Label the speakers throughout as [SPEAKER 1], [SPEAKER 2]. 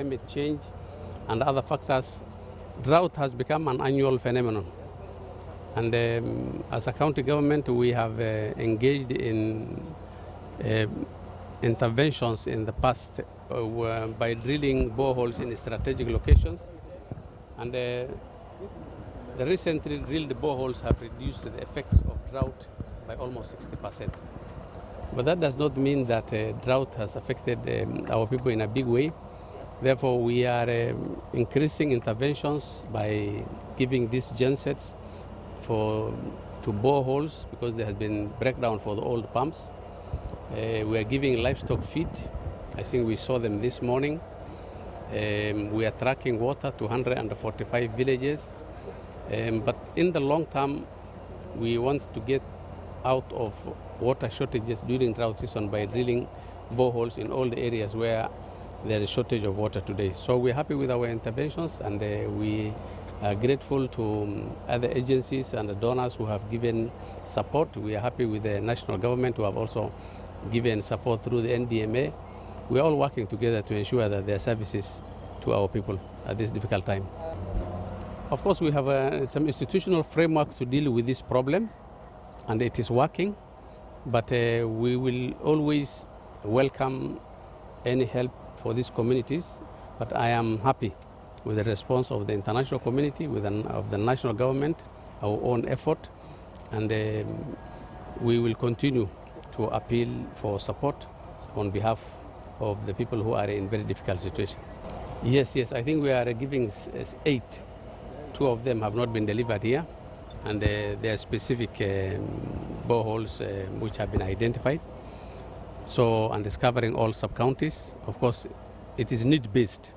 [SPEAKER 1] climate change and other factors, drought has become an annual phenomenon. And as a county government, we have engaged in interventions in the past by drilling boreholes in strategic locations. And the recently drilled boreholes have reduced the effects of drought by almost 60%. But that does not mean that drought has affected our people in a big way. Therefore, we are increasing interventions by giving these gensets to boreholes because there has been breakdown for the old pumps. We are giving livestock feed. I think we saw them this morning. We are tracking water to 145 villages. But in the long term, we want to get out of water shortages during drought season by drilling boreholes in all the areas where there is shortage of water today. So we're happy with our interventions, and we are grateful to other agencies and the donors who have given support. We are happy with the national government who have also given support through the NDMA. We are all working together to ensure that there are services to our people at this difficult time. Of course, we have some institutional framework to deal with this problem, and it is working, but we will always welcome any help for these communities. But I am happy with the response of the international community, of the national government, our own effort, and we will continue to appeal for support on behalf of the people who are in very difficult situation. Yes, I think we are giving 8. 2 of them have not been delivered here, and there are specific boreholes which have been identified. So, and it's covering all sub-counties. Of course, it is need-based,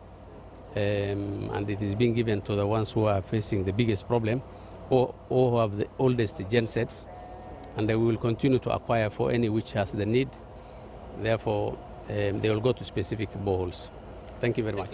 [SPEAKER 1] and it is being given to the ones who are facing the biggest problem or who have the oldest gensets, and we will continue to acquire for any which has the need. Therefore, they will go to specific boreholes. Thank you very much.